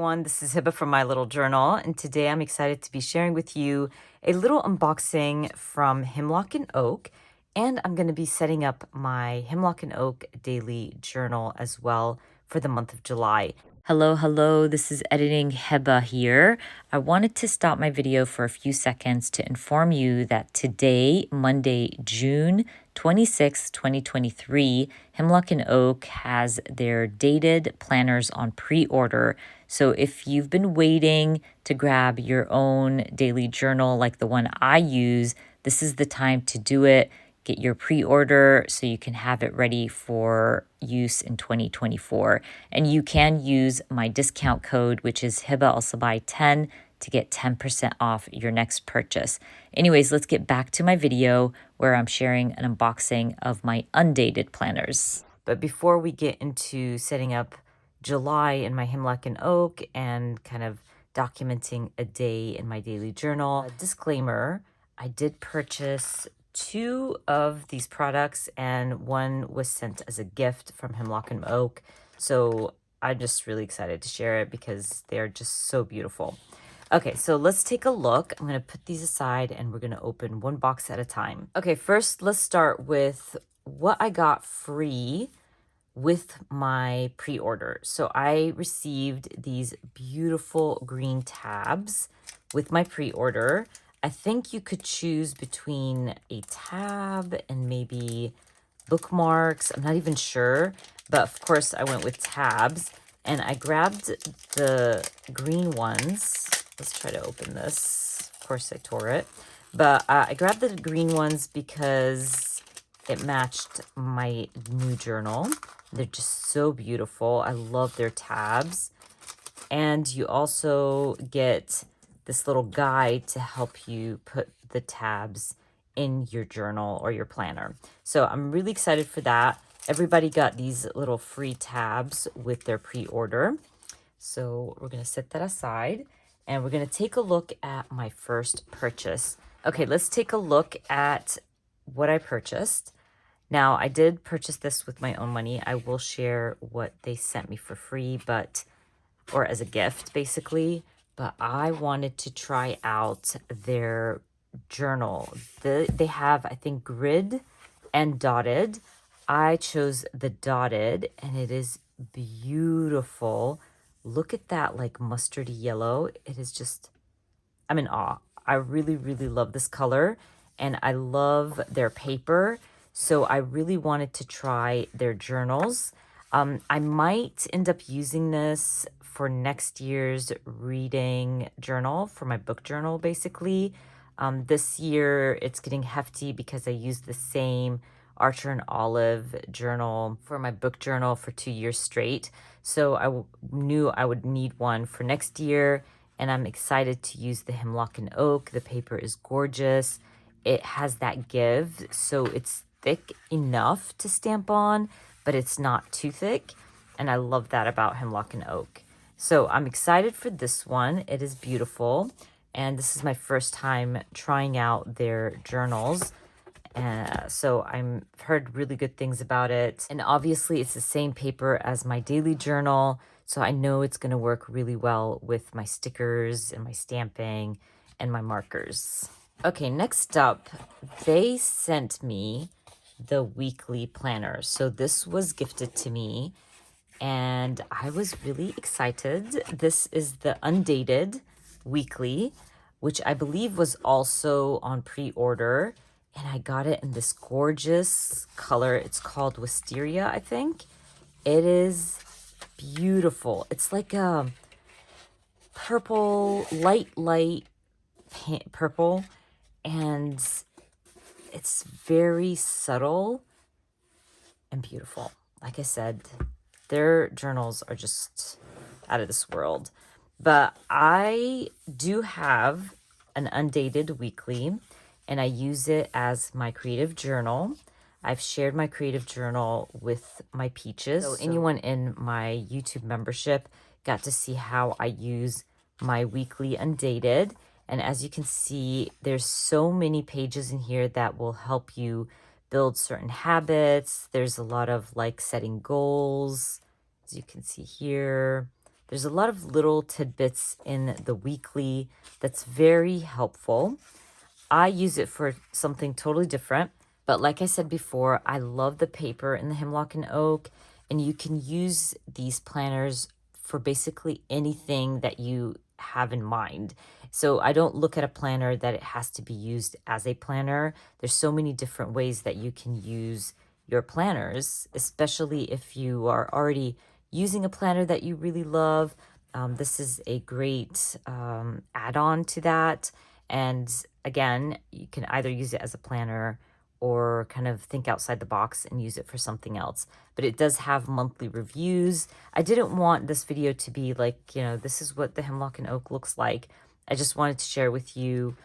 everyone, this is Hiba from My Little Journal, and today I'm excited to be sharing with you a little unboxing from Hemlock and Oak, and I'm going to be setting up my Hemlock and Oak daily journal as well for the month of July. Hello, this is Editing Heba here. I wanted to stop my video for a few seconds to inform you that today, Monday, June 26, 2023, Hemlock and Oak has their dated planners on pre-order. So if you've been waiting to grab your own daily journal like the one I use, this is the time to do it. Get your pre-order so you can have it ready for use in 2024. And you can use my discount code, which is HIBA10 to get 10% off your next purchase. Anyways, let's get back to my video where I'm sharing an unboxing of my undated planners. But before we get into setting up July in my Hemlock and Oak and kind of documenting a day in my daily journal, a disclaimer, I did purchase 2 of these products and one was sent as a gift from Hemlock and Oak. So I'm just really excited to share it because they're just so beautiful. Okay, so let's take a look. I'm going to put these aside and we're going to open one box at a time. Okay, first let's start with what I got free with my pre-order. So I received these beautiful green tabs with my pre-order. I think you could choose between a tab and maybe bookmarks. I'm not even sure, but of course I went with tabs and I grabbed the green ones. Let's try to open this. Of course I tore it, but I grabbed the green ones because it matched my new journal. They're just so beautiful. I love their tabs. And you also get this little guide to help you put the tabs in your journal or your planner. So I'm really excited for that. Everybody got these little free tabs with their pre-order. So we're going to set that aside and we're going to take a look at my first purchase. Okay, let's take a look at what I purchased. Now, I did purchase this with my own money. I will share what they sent me for free, or as a gift, basically. But I wanted to try out their journal. They have, I think, grid and dotted. I chose the dotted, and it is beautiful. Look at that, like mustardy yellow. It is just, I'm in awe. I really, really love this color, and I love their paper. So I really wanted to try their journals. I might end up using this for next year's reading journal, for my book journal, basically. This year, it's getting hefty because I used the same Archer and Olive journal for my book journal for 2 years straight. So I knew I would need one for next year, and I'm excited to use the Hemlock and Oak. The paper is gorgeous. It has that give, so it's thick enough to stamp on, but it's not too thick. And I love that about Hemlock and Oak. So I'm excited for this one. It is beautiful. And this is my first time trying out their journals. So I've heard really good things about it. And obviously it's the same paper as my daily journal. So I know it's going to work really well with my stickers and my stamping and my markers. Okay, next up, they sent me the weekly planner. So this was gifted to me and I was really excited. This is the Undated Weekly, which I believe was also on pre-order, and I got it in this gorgeous color. It's called Wisteria, I think. It is beautiful. It's like a purple, light purple, and it's very subtle and beautiful. Like I said, their journals are just out of this world. But I do have an Undated Weekly, and I use it as my creative journal. I've shared my creative journal with my peaches. So anyone in my YouTube membership got to see how I use my weekly Undated. And as you can see, there's so many pages in here that will help you build certain habits. There's a lot of like setting goals, as you can see here. There's a lot of little tidbits in the weekly that's very helpful. I use it for something totally different. But like I said before, I love the paper in the Hemlock and Oak, and you can use these planners for basically anything that you have in mind. So I don't look at a planner that it has to be used as a planner. There's so many different ways that you can use your planners, especially if you are already using a planner that you really love. This is a great add-on to that. And again, you can either use it as a planner or kind of think outside the box and use it for something else. But it does have monthly reviews. I didn't want this video to be like, this is what the Hemlock and Oak looks like. I just wanted to share with you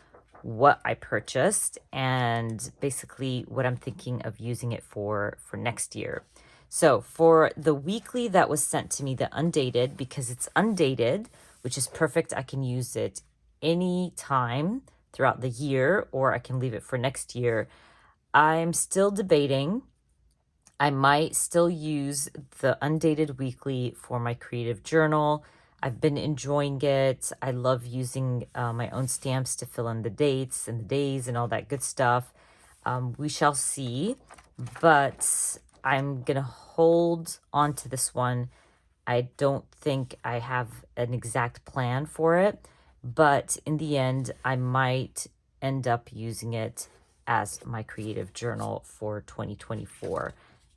what I purchased and basically what I'm thinking of using it for next year. So for the weekly that was sent to me, the undated, because it's undated, which is perfect, I can use it any time throughout the year, or I can leave it for next year. I'm still debating. I might still use the undated weekly for my creative journal. I've been enjoying it. I love using my own stamps to fill in the dates and the days and all that good stuff. We shall see, but I'm going to hold on to this one. I don't think I have an exact plan for it, but in the end, I might end up using it as my creative journal for 2024.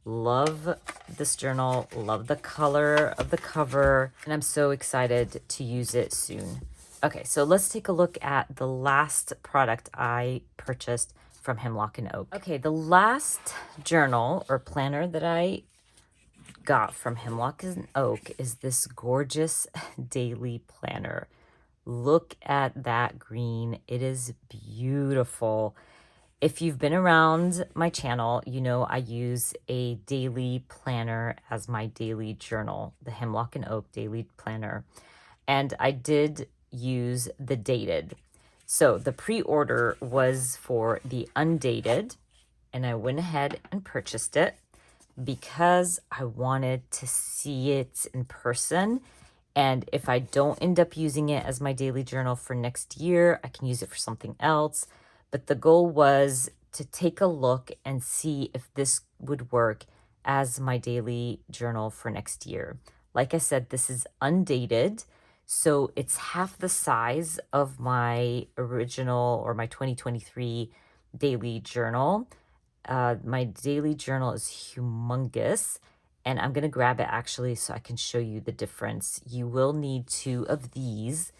Love this journal, love the color of the cover, and I'm so excited to use it soon. Okay, so let's take a look at the last product I purchased from Hemlock and Oak. Okay, the last journal or planner that I got from Hemlock and Oak is this gorgeous daily planner. Look at that green. It is beautiful. If you've been around my channel, you know I use a daily planner as my daily journal, the Hemlock and Oak daily planner. And I did use the dated. So the pre-order was for the undated, and I went ahead and purchased it because I wanted to see it in person. And if I don't end up using it as my daily journal for next year, I can use it for something else. But the goal was to take a look and see if this would work as my daily journal for next year. Like I said, this is undated, so it's half the size of my original or my 2023 daily journal. My daily journal is humongous, and I'm going to grab it actually so I can show you the difference. You will need 2 of these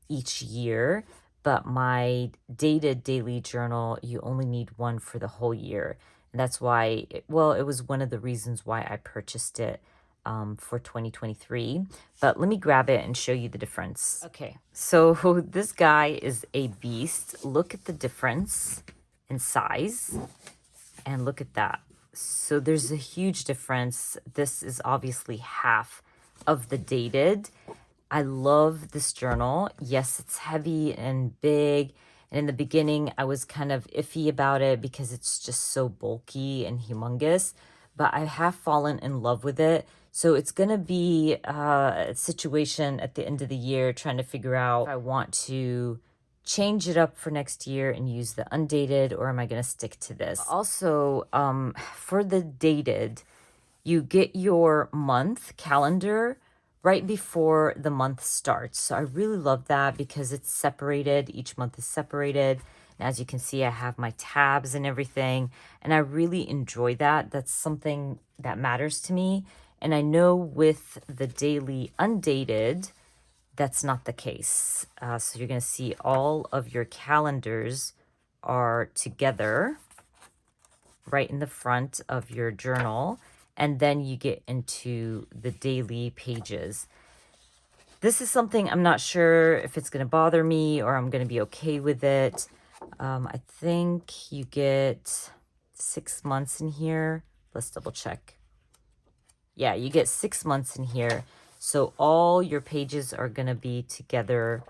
each year, but my dated daily journal, you only need 1 for the whole year. And that's why, it was one of the reasons why I purchased it for 2023. But let me grab it and show you the difference. Okay, so this guy is a beast. Look at the difference in size. And look at that. So there's a huge difference. This is obviously half of the dated. I love this journal. Yes, it's heavy and big. And in the beginning, I was kind of iffy about it because it's just so bulky and humongous. But I have fallen in love with it. So it's going to be a situation at the end of the year trying to figure out if I want to change it up for next year and use the undated, or am I going to stick to this? Also, for the dated, you get your month calendar right before the month starts. So I really love that because it's separated. Each month is separated. And as you can see, I have my tabs and everything. And I really enjoy that. That's something that matters to me. And I know with the daily undated, that's not the case. So you're going to see all of your calendars are together right in the front of your journal. And then you get into the daily pages. This is something I'm not sure if it's going to bother me or I'm going to be okay with it. I think you get 6 months in here. Let's double check. Yeah, you get 6 months in here. So all your pages are going to be together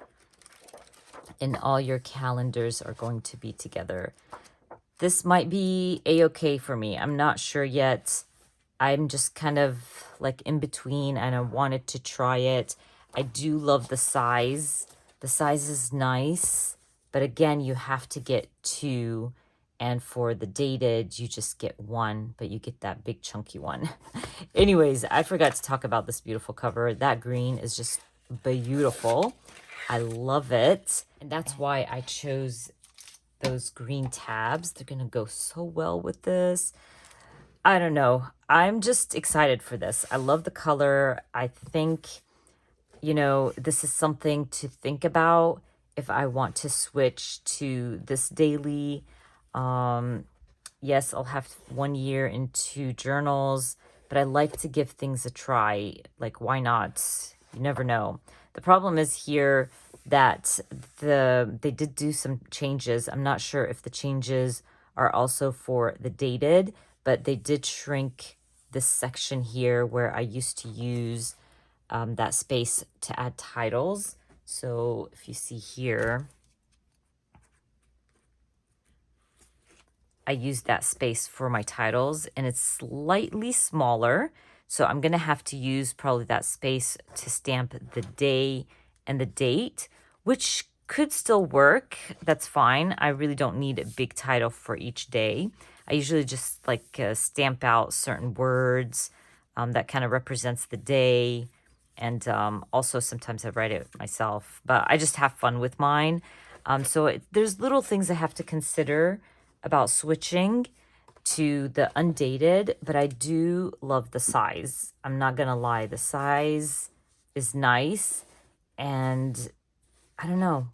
and all your calendars are going to be together. This might be a-okay for me. I'm not sure yet. I'm just kind of like in between and I wanted to try it. I do love the size. The size is nice, but again, you have to get two. And for the dated, you just get one, but you get that big chunky one. Anyways, I forgot to talk about this beautiful cover. That green is just beautiful. I love it. And that's why I chose those green tabs. They're gonna go so well with this. I don't know. I'm just excited for this. I love the color. I think, you know, this is something to think about if I want to switch to this daily. Yes, I'll have 1 year in 2 journals, but I like to give things a try. Like, why not? You never know. The problem is here that they did do some changes. I'm not sure if the changes are also for the dated, but they did shrink this section here where I used to use that space to add titles. So if you see here, I use that space for my titles and it's slightly smaller. So I'm going to have to use probably that space to stamp the day and the date, which could still work. That's fine. I really don't need a big title for each day. I usually just like stamp out certain words that kind of represents the day. And also sometimes I write it myself, but I just have fun with mine. There's little things I have to consider about switching to the undated, but I do love the size. I'm not gonna lie, the size is nice, and I don't know,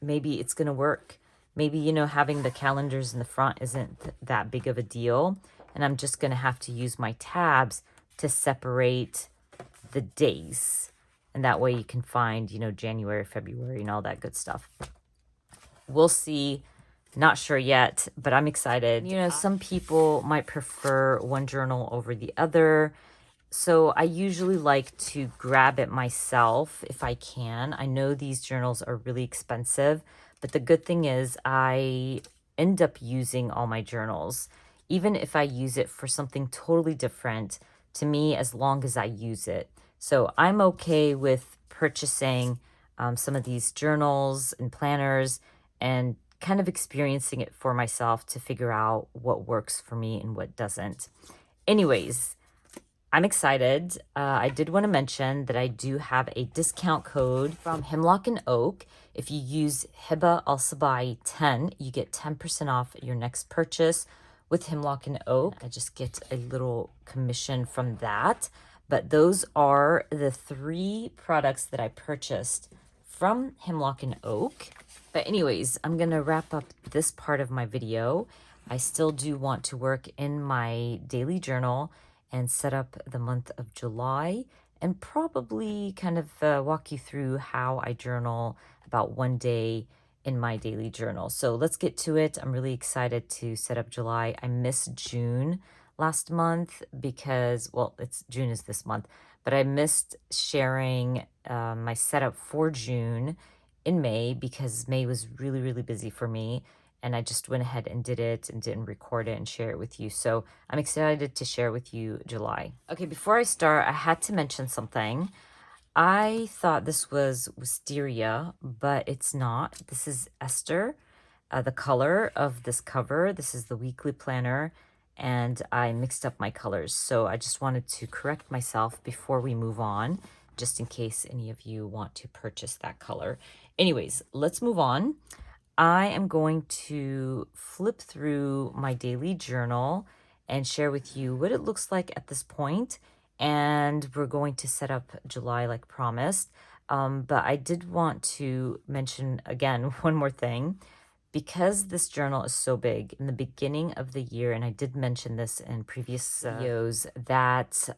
maybe it's gonna work. Maybe, you know, having the calendars in the front isn't that big of a deal, and I'm just gonna have to use my tabs to separate the days, and that way you can find, you know, January, February, and all that good stuff. We'll see. Not sure yet, but I'm excited. You know, some people might prefer one journal over the other. So I usually like to grab it myself if I can. I know these journals are really expensive, but the good thing is I end up using all my journals. Even if I use it for something totally different, to me, as long as I use it. So I'm okay with purchasing some of these journals and planners and kind of experiencing it for myself to figure out what works for me and what doesn't. Anyways, I'm excited. I did want to mention that I do have a discount code from Hemlock and Oak. If you use Hiba Al Sabai 10, you get 10% off your next purchase with Hemlock and Oak. I just get a little commission from that. But those are the 3 products that I purchased from Hemlock and Oak. But anyways, I'm going to wrap up this part of my video. I still do want to work in my daily journal and set up the month of July and probably kind of walk you through how I journal about one day in my daily journal. So let's get to it. I'm really excited to set up July. I missed June last month because, well, June is this month, but I missed sharing my setup for June in May because May was really, really busy for me. And I just went ahead and did it and didn't record it and share it with you. So I'm excited to share with you July. Okay, before I start, I had to mention something. I thought this was wisteria, but it's not. This is Esther, the color of this cover. This is the weekly planner, and I mixed up my colors. So I just wanted to correct myself before we move on, just in case any of you want to purchase that color. Anyways, let's move on. I am going to flip through my daily journal and share with you what it looks like at this point. And we're going to set up July like promised. But I did want to mention again one more thing. Because this journal is so big, in the beginning of the year, and I did mention this in previous videos, that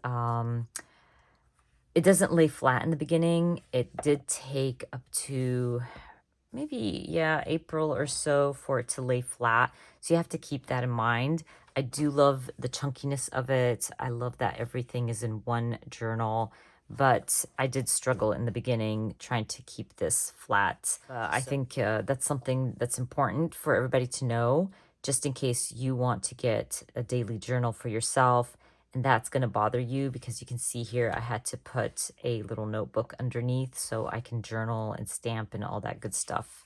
it doesn't lay flat in the beginning. It did take up to maybe, yeah, April or so for it to lay flat. So you have to keep that in mind. I do love the chunkiness of it. I love that everything is in one journal, but I did struggle in the beginning trying to keep this flat. I think that's something that's important for everybody to know, just in case you want to get a daily journal for yourself and that's going to bother you because you can see here I had to put a little notebook underneath so I can journal and stamp and all that good stuff.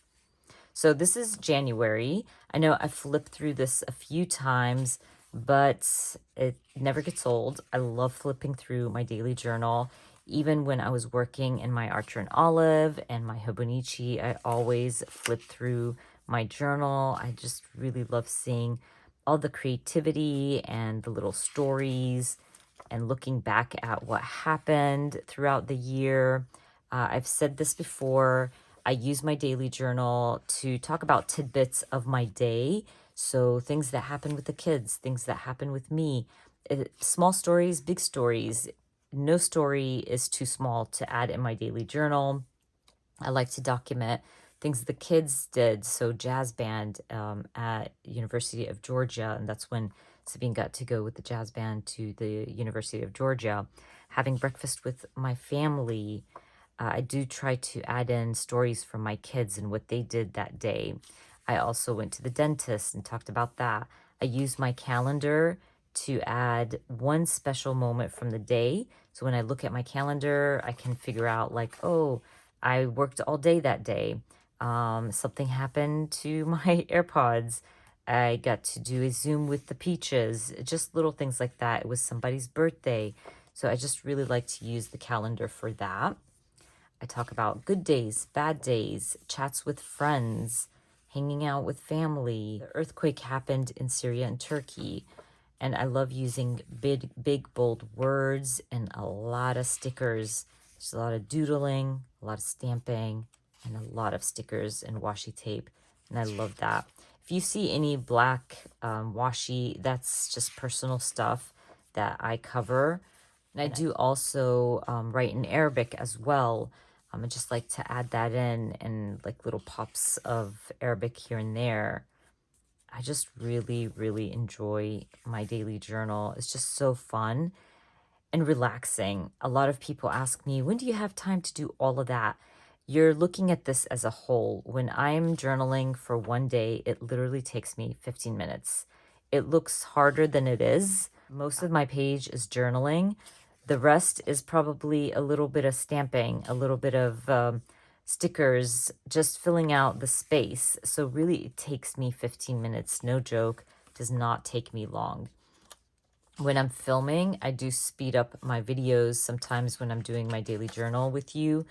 So this is January. I know I flipped through this a few times, but it never gets old. I love flipping through my daily journal. Even when I was working in my Archer and Olive and my Hobonichi, I always flip through my journal. I just really love seeing all the creativity and the little stories and looking back at what happened throughout the year. I've said this before. I use my daily journal to talk about tidbits of my day. So things that happen with the kids, things that happen with me, small stories, big stories. No story is too small to add in my daily journal. I like to document things the kids did. So jazz band at University of Georgia, and that's when Sabine got to go with the jazz band to the University of Georgia. Having breakfast with my family, I do try to add in stories from my kids and what they did that day. I also went to the dentist and talked about that. I use my calendar to add one special moment from the day. So when I look at my calendar, I can figure out like, oh, I worked all day that day. Something happened to my AirPods. I got to do a Zoom with the Peaches, just little things like that. It was somebody's birthday. So I just really like to use the calendar for that. I talk about good days, bad days, chats with friends, hanging out with family. The earthquake happened in Syria and Turkey, and I love using big, bold words and a lot of stickers. There's a lot of doodling, a lot of stamping, and a lot of stickers and washi tape, and I love that. If you see any black washi, that's just personal stuff that I cover. And I do also write in Arabic as well. I just like to add that in and like little pops of Arabic here and there. I just really, really enjoy my daily journal. It's just so fun and relaxing. A lot of people ask me, when do you have time to do all of that? You're looking at this as a whole. When I'm journaling for one day, it literally takes me 15 minutes. It looks harder than it is. Most of my page is journaling. The rest is probably a little bit of stamping, a little bit of stickers, just filling out the space. So really it takes me 15 minutes, no joke, does not take me long. When I'm filming, I do speed up my videos sometimes when I'm doing my daily journal with you,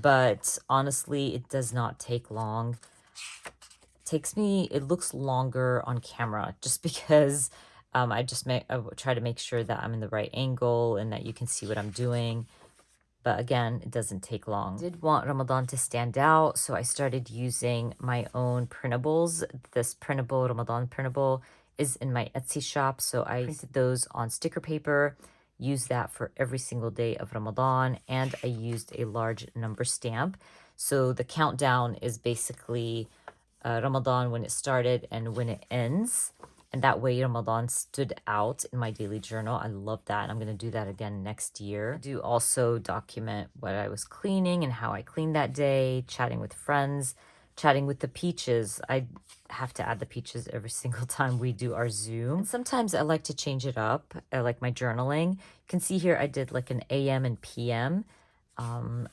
but honestly, it does not take long. It looks longer on camera just because I try to make sure that I'm in the right angle and that you can see what I'm doing. But again, it doesn't take long. I did want Ramadan to stand out, so I started using my own printables. This printable, Ramadan printable, is in my Etsy shop, so I printed those on sticker paper, used that for every single day of Ramadan, and I used a large number stamp. So the countdown is basically Ramadan when it started and when it ends. And that way Ramadan stood out in my daily journal. I love that. And I'm going to do that again next year. I do also document what I was cleaning and how I cleaned that day, chatting with friends, chatting with the Peaches. I have to add the Peaches every single time we do our Zoom. And sometimes I like to change it up. I like my journaling. You can see here I did like an AM and PM.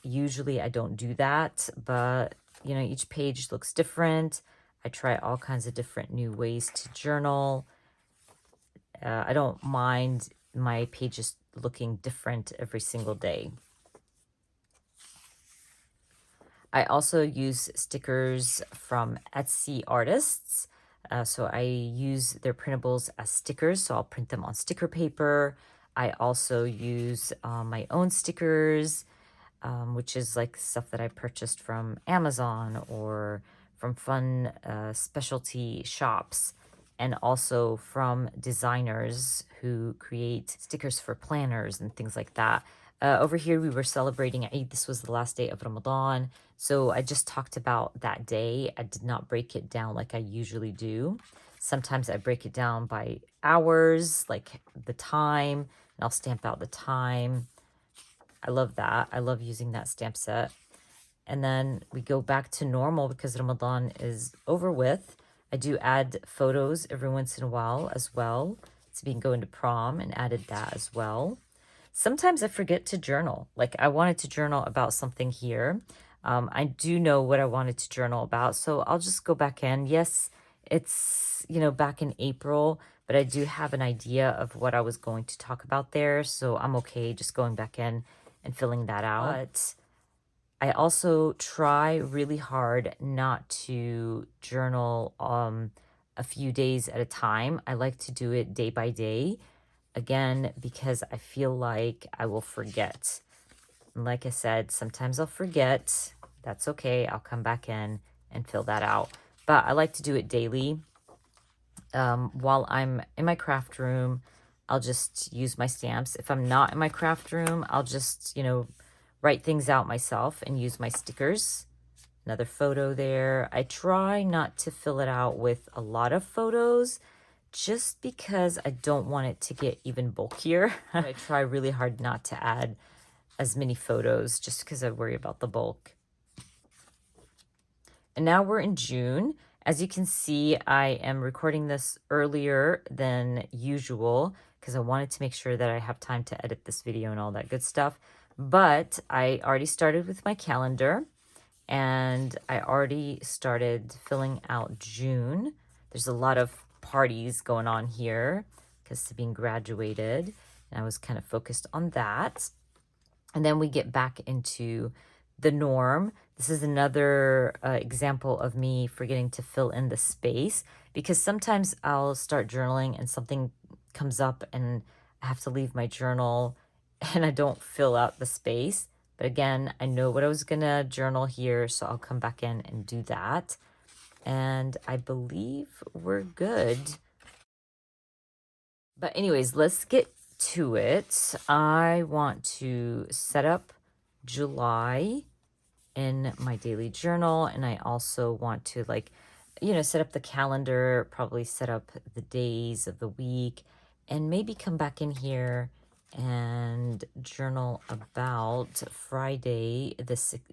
Usually I don't do that, but you know, each page looks different. I try all kinds of different new ways to journal. I don't mind my pages looking different every single day. I also use stickers from Etsy artists. So I use their printables as stickers, so I'll print them on sticker paper. I also use my own stickers, which is like stuff that I purchased from Amazon or from fun specialty shops, and also from designers who create stickers for planners and things like that. Over here, we were celebrating Eid. This was the last day of Ramadan. So I just talked about that day. I did not break it down like I usually do. Sometimes I break it down by hours, like the time, and I'll stamp out the time. I love that. I love using that stamp set. And then we go back to normal because Ramadan is over with. I do add photos every once in a while as well to be going to prom and added that as well. Sometimes I forget to journal. Like I wanted to journal about something here. I do know what I wanted to journal about, so I'll just go back in. Yes, it's, back in April, but I do have an idea of what I was going to talk about there, so I'm okay just going back in and filling that out. But I also try really hard not to journal a few days at a time. I like to do it day by day, again, because I feel like I will forget. And like I said, sometimes I'll forget. That's okay. I'll come back in and fill that out. But I like to do it daily. While I'm in my craft room, I'll just use my stamps. If I'm not in my craft room, I'll just, write things out myself and use my stickers. Another photo there. I try not to fill it out with a lot of photos just because I don't want it to get even bulkier. I try really hard not to add as many photos just because I worry about the bulk. And now we're in June. As you can see, I am recording this earlier than usual because I wanted to make sure that I have time to edit this video and all that good stuff. But I already started with my calendar and I already started filling out June. There's a lot of parties going on here because Sabine graduated and I was kind of focused on that. And then we get back into the norm. This is another example of me forgetting to fill in the space because sometimes I'll start journaling and something comes up and I have to leave my journal and I don't fill out the space. But again, I know what I was gonna journal here, so I'll come back in and do that. And I believe we're good. But anyways, let's get to it. I want to set up July in my daily journal, and I also want to set up the calendar, probably set up the days of the week, and maybe come back in here and journal about Friday,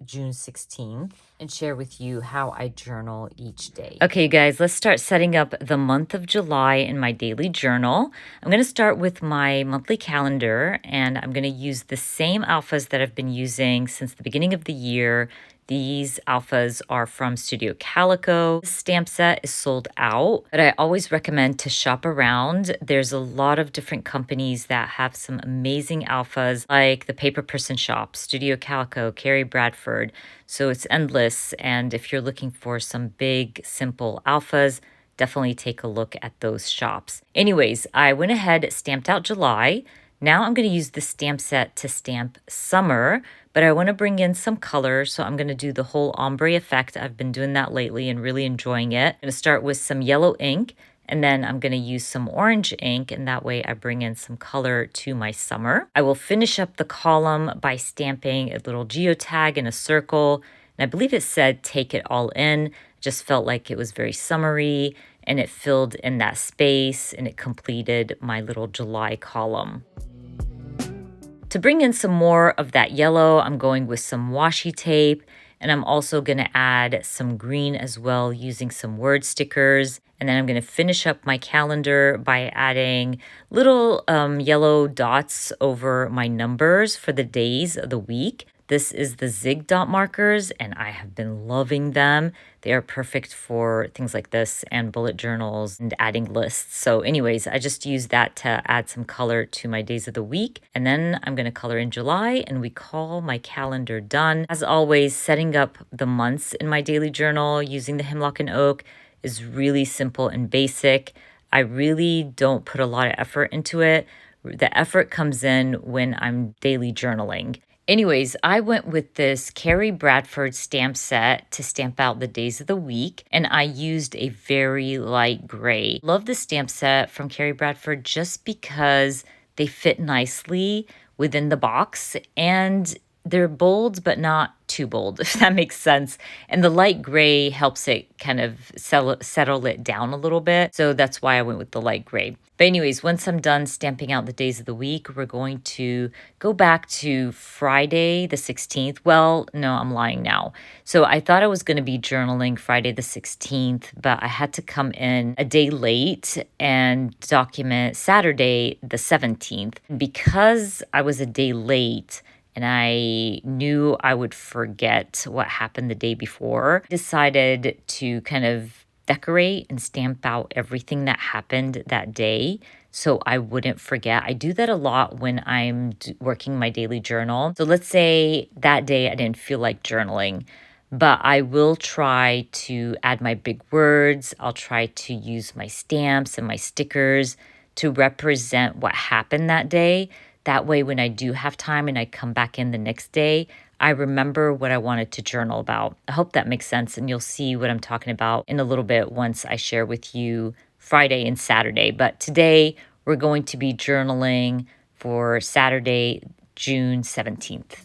June 16th, and share with you how I journal each day. Okay, you guys, let's start setting up the month of July in my daily journal. I'm going to start with my monthly calendar, and I'm going to use the same alphas that I've been using since the beginning of the year. These alphas are from Studio Calico. This stamp set is sold out, but I always recommend to shop around. There's a lot of different companies that have some amazing alphas, like the Paper Person Shop, Studio Calico, Kerri, Bradford. So it's endless. And if you're looking for some big, simple alphas, definitely take a look at those shops. Anyways, I went ahead, stamped out July. Now I'm going to use the stamp set to stamp summer, but I want to bring in some color, so I'm going to do the whole ombre effect. I've been doing that lately and really enjoying it. I'm going to start with some yellow ink, and then I'm going to use some orange ink, and that way I bring in some color to my summer. I will finish up the column by stamping a little geotag in a circle, and I believe it said "take it all in." Just felt like it was very summery, and it filled in that space, and it completed my little July column. To bring in some more of that yellow, I'm going with some washi tape, and I'm also going to add some green as well using some word stickers. And then I'm going to finish up my calendar by adding little yellow dots over my numbers for the days of the week. This is the Zig dot markers, and I have been loving them. They are perfect for things like this and bullet journals and adding lists. So anyways, I just use that to add some color to my days of the week. And then I'm going to color in July, and we call my calendar done. As always, setting up the months in my daily journal using the Hemlock and Oak is really simple and basic. I really don't put a lot of effort into it. The effort comes in when I'm daily journaling. Anyways, I went with this Kerri Bradford stamp set to stamp out the days of the week, and I used a very light gray. Love the stamp set from Kerri Bradford just because they fit nicely within the box, and they're bold but not too bold, if that makes sense. And the light gray helps it kind of settle it down a little bit. So that's why I went with the light gray. But anyways, once I'm done stamping out the days of the week, we're going to go back to Friday the 16th. Well, no, I'm lying now. So I thought I was going to be journaling Friday the 16th, but I had to come in a day late and document Saturday the 17th. Because I was a day late, and I knew I would forget what happened the day before, I decided to kind of decorate and stamp out everything that happened that day so I wouldn't forget. I do that a lot when I'm working my daily journal. So let's say that day I didn't feel like journaling, but I will try to add my big words. I'll try to use my stamps and my stickers to represent what happened that day. That way, when I do have time and I come back in the next day, I remember what I wanted to journal about. I hope that makes sense, and you'll see what I'm talking about in a little bit once I share with you Friday and Saturday. But today, we're going to be journaling for Saturday, June 17th.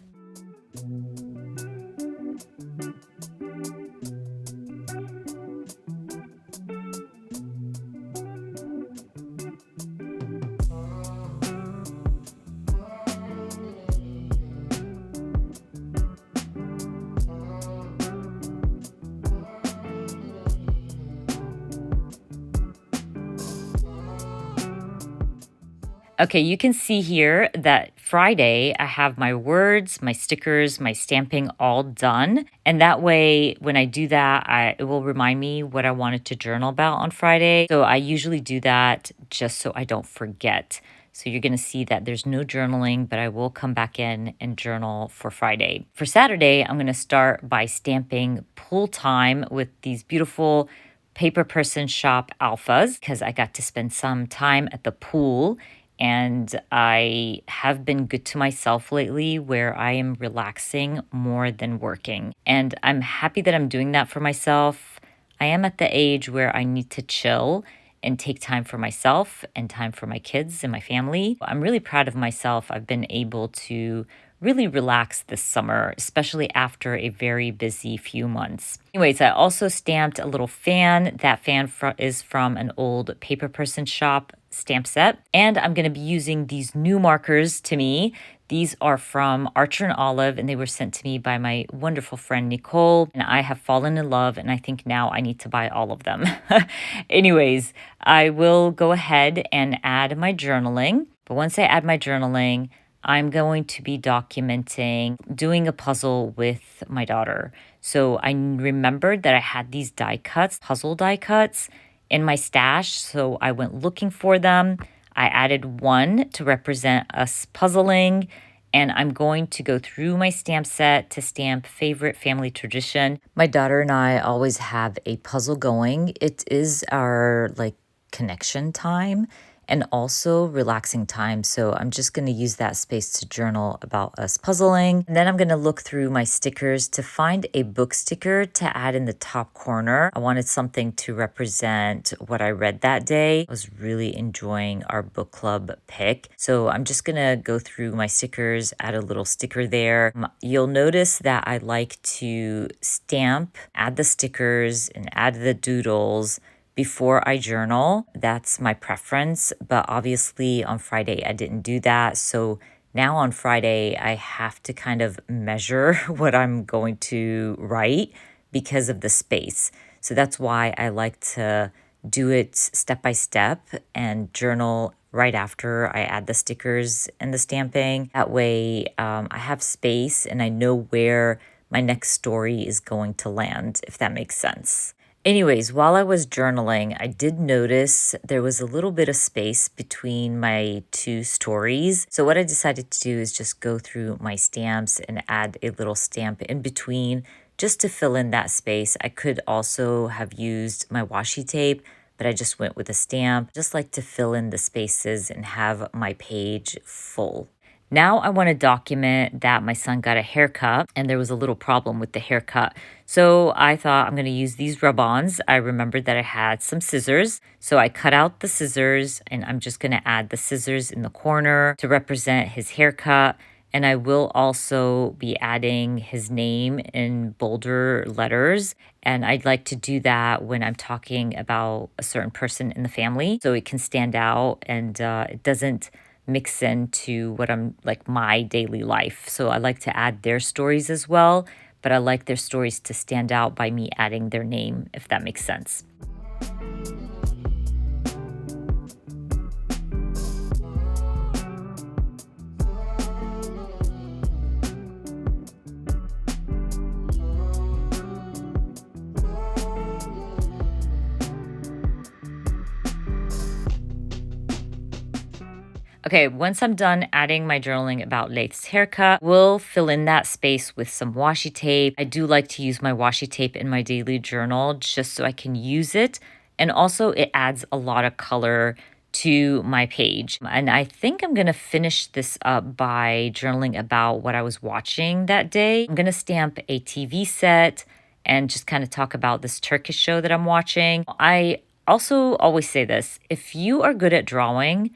Okay, you can see here that Friday I have my words, my stickers, my stamping all done. And that way, when I do that, it will remind me what I wanted to journal about on Friday. So I usually do that just so I don't forget. So you're going to see that there's no journaling, but I will come back in and journal for Friday. For Saturday, I'm going to start by stamping pool time with these beautiful Paper Person Shop alphas because I got to spend some time at the pool. And I have been good to myself lately where I am relaxing more than working. And I'm happy that I'm doing that for myself. I am at the age where I need to chill and take time for myself and time for my kids and my family. I'm really proud of myself. I've been able to really relax this summer, especially after a very busy few months. Anyways, I also stamped a little fan. That fan is from an old Paper Person Shop stamp set. And I'm going to be using these new markers to me. These are from Archer and Olive, and they were sent to me by my wonderful friend Nicole. And I have fallen in love, and I think now I need to buy all of them. Anyways, I will go ahead and add my journaling. But once I add my journaling, I'm going to be documenting doing a puzzle with my daughter. So I remembered that I had these die cuts, puzzle die cuts, in my stash, so I went looking for them. I added one to represent us puzzling, and I'm going to go through my stamp set to stamp favorite family tradition. My daughter and I always have a puzzle going. It is our connection time and also relaxing time. So I'm just going to use that space to journal about us puzzling. And then I'm going to look through my stickers to find a book sticker to add in the top corner. I wanted something to represent what I read that day. I was really enjoying our book club pick. So I'm just going to go through my stickers, add a little sticker there. You'll notice that I like to stamp, add the stickers, and add the doodles before I journal. That's my preference, but obviously on Friday I didn't do that. So now on Friday I have to kind of measure what I'm going to write because of the space. So that's why I like to do it step by step and journal right after I add the stickers and the stamping. That way I have space and I know where my next story is going to land, if that makes sense. Anyways, while I was journaling, I did notice there was a little bit of space between my two stories. So what I decided to do is just go through my stamps and add a little stamp in between just to fill in that space. I could also have used my washi tape, but I just went with a stamp. Just like to fill in the spaces and have my page full. Now I want to document that my son got a haircut and there was a little problem with the haircut. So I thought I'm going to use these rub-ons. I remembered that I had some scissors. So I cut out the scissors and I'm just going to add the scissors in the corner to represent his haircut. And I will also be adding his name in bolder letters. And I'd like to do that when I'm talking about a certain person in the family so it can stand out and it doesn't mix into what I'm like my daily life. So I like to add their stories as well, but I like their stories to stand out by me adding their name, if that makes sense. Okay, once I'm done adding my journaling about Leith's haircut, we'll fill in that space with some washi tape. I do like to use my washi tape in my daily journal just so I can use it. And also it adds a lot of color to my page. And I think I'm gonna finish this up by journaling about what I was watching that day. I'm gonna stamp a TV set and just kind of talk about this Turkish show that I'm watching. I also always say this, if you are good at drawing,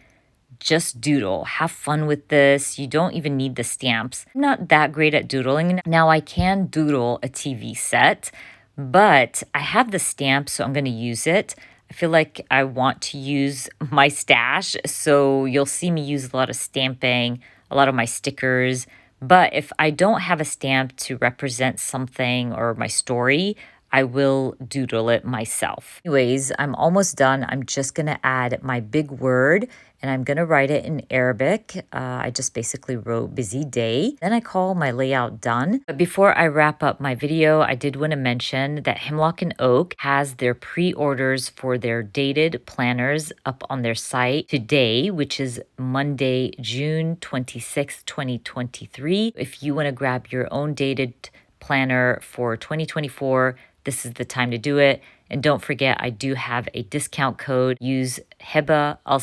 just doodle. Have fun with this. You don't even need the stamps. I'm not that great at doodling. Now I can doodle a TV set, but I have the stamp, so I'm going to use it. I feel like I want to use my stash, so you'll see me use a lot of stamping, a lot of my stickers. But if I don't have a stamp to represent something or my story, I will doodle it myself. Anyways, I'm almost done. I'm just gonna add my big word and I'm gonna write it in Arabic. I just basically wrote busy day. Then I call my layout done. But before I wrap up my video, I did wanna mention that Hemlock and Oak has their pre-orders for their dated planners up on their site today, which is Monday, June 26th, 2023. If you wanna grab your own dated planner for 2024, this is the time to do it. And don't forget, I do have a discount code. Use Heba Al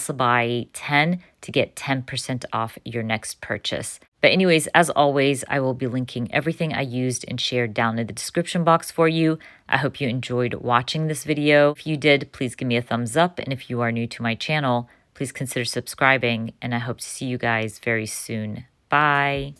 10 to get 10% off your next purchase. But anyways, as always, I will be linking everything I used and shared down in the description box for you. I hope you enjoyed watching this video. If you did, please give me a thumbs up. And if you are new to my channel, please consider subscribing. And I hope to see you guys very soon. Bye.